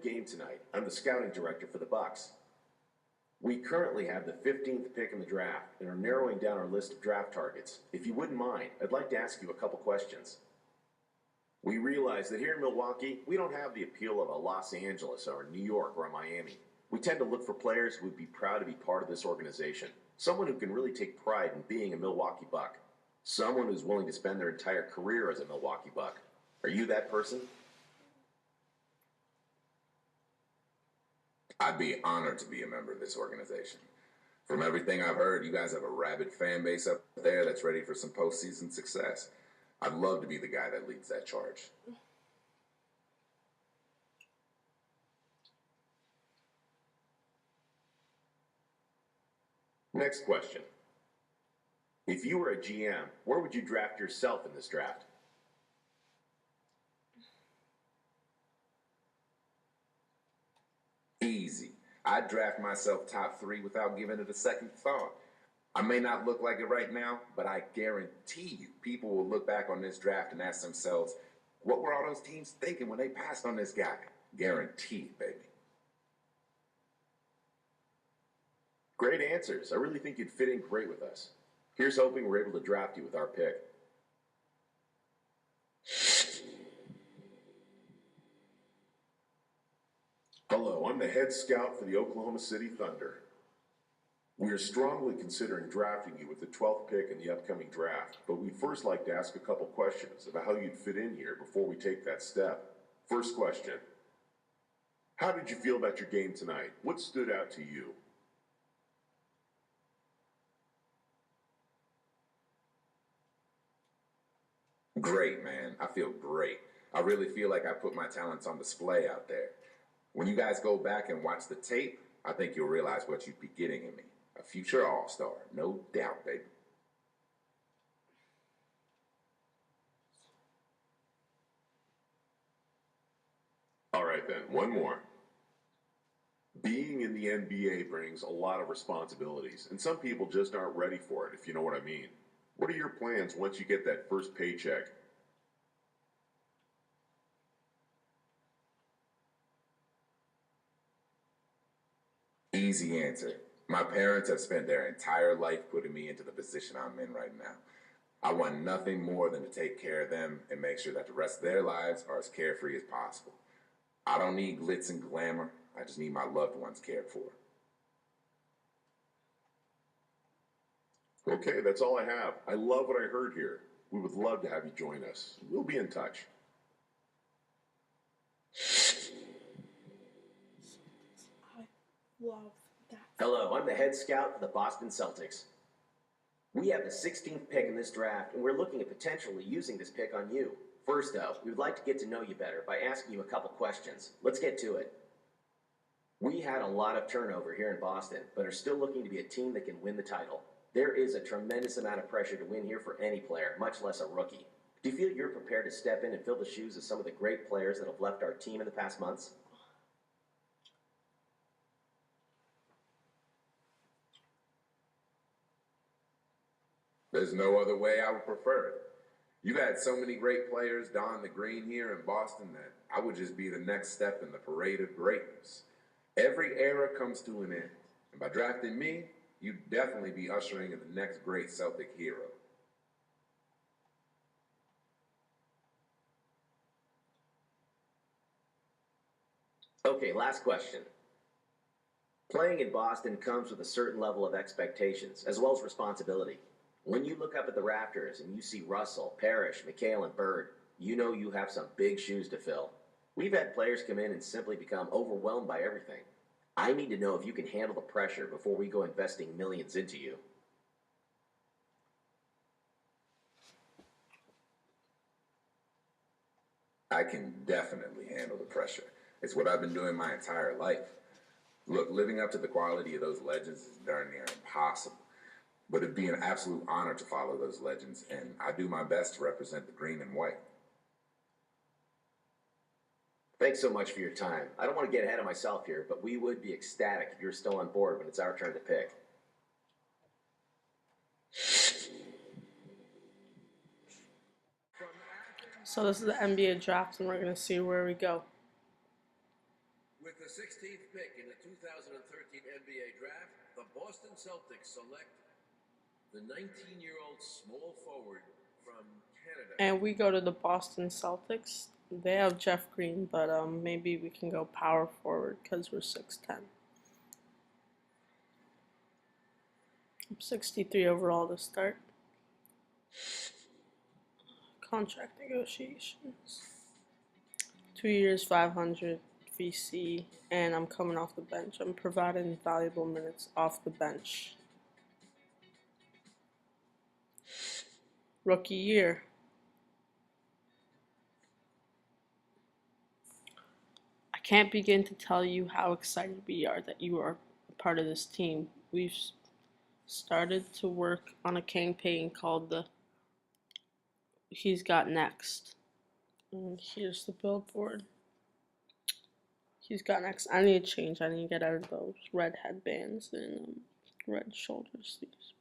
game tonight. I'm the scouting director for the Bucks. We currently have the 15th pick in the draft and are narrowing down our list of draft targets. If you wouldn't mind, I'd like to ask you a couple questions. We realize that here in Milwaukee, we don't have the appeal of a Los Angeles or a New York or a Miami. We tend to look for players who would be proud to be part of this organization. Someone who can really take pride in being a Milwaukee Buck. Someone who's willing to spend their entire career as a Milwaukee Buck. Are you that person? I'd be honored to be a member of this organization. From everything I've heard, you guys have a rabid fan base up there that's ready for some postseason success. I'd love to be the guy that leads that charge. Next question. If you were a GM, where would you draft yourself in this draft? Easy. I'd draft myself top 3 without giving it a second thought. I may not look like it right now, but I guarantee you people will look back on this draft and ask themselves, what were all those teams thinking when they passed on this guy? Guaranteed, baby. Great answers. I really think you'd fit in great with us. Here's hoping we're able to draft you with our pick. Hello, I'm the head scout for the Oklahoma City Thunder. We are strongly considering drafting you with the 12th pick in the upcoming draft, but we'd first like to ask a couple questions about how you'd fit in here before we take that step. First question. How did you feel about your game tonight? What stood out to you? Great, man. I feel great. I really feel like I put my talents on display out there. When you guys go back and watch the tape, I think you'll realize what you'd be getting in me. A future all-star, no doubt, baby. All right then, one more. Being in the NBA brings a lot of responsibilities, and some people just aren't ready for it, if you know what I mean. What are your plans once you get that first paycheck? Easy answer. My parents have spent their entire life putting me into the position I'm in right now. I want nothing more than to take care of them and make sure that the rest of their lives are as carefree as possible. I don't need glitz and glamour. I just need my loved ones cared for. Okay, that's all I have. I love what I heard here. We would love to have you join us. We'll be in touch. I love that. Hello, I'm the head scout for the Boston Celtics. We have the 16th pick in this draft, and we're looking at potentially using this pick on you. First, though, we would like to get to know you better by asking you a couple questions. Let's get to it. We had a lot of turnover here in Boston, but are still looking to be a team that can win the title. There is a tremendous amount of pressure to win here for any player, much less a rookie. Do you feel you're prepared to step in and fill the shoes of some of the great players that have left our team in the past months? There's no other way I would prefer it. You had so many great players don the green here in Boston that I would just be the next step in the parade of greatness. Every era comes to an end, and by drafting me, you'd definitely be ushering in the next great Celtic hero. Okay, last question. Playing in Boston comes with a certain level of expectations, as well as responsibility. When you look up at the rafters and you see Russell, Parrish, McHale, and Bird, you know you have some big shoes to fill. We've had players come in and simply become overwhelmed by everything. I need to know if you can handle the pressure before we go investing millions into you. I can definitely handle the pressure. It's what I've been doing my entire life. Look, living up to the quality of those legends is darn near impossible. But it'd be an absolute honor to follow those legends, and I do my best to represent the green and white. Thanks so much for your time. I don't want to get ahead of myself here, but we would be ecstatic if you're still on board when it's our turn to pick. So this is the NBA draft, and we're gonna see where we go. With the 16th pick in the 2013 NBA draft, the Boston Celtics select the 19-year-old small forward from Canada. And we go to the Boston Celtics. They have Jeff Green, but maybe we can go power forward because we're 6'10". I'm 63 overall to start. Contract negotiations. 2 years, 500 VC, and I'm coming off the bench. I'm providing valuable minutes off the bench. Rookie year. I can't begin to tell you how excited we are that you are a part of this team. We've started to work on a campaign called the He's Got Next. And here's the billboard. He's Got Next. I need to change. I need to get out of those red headbands and red shoulder sleeves.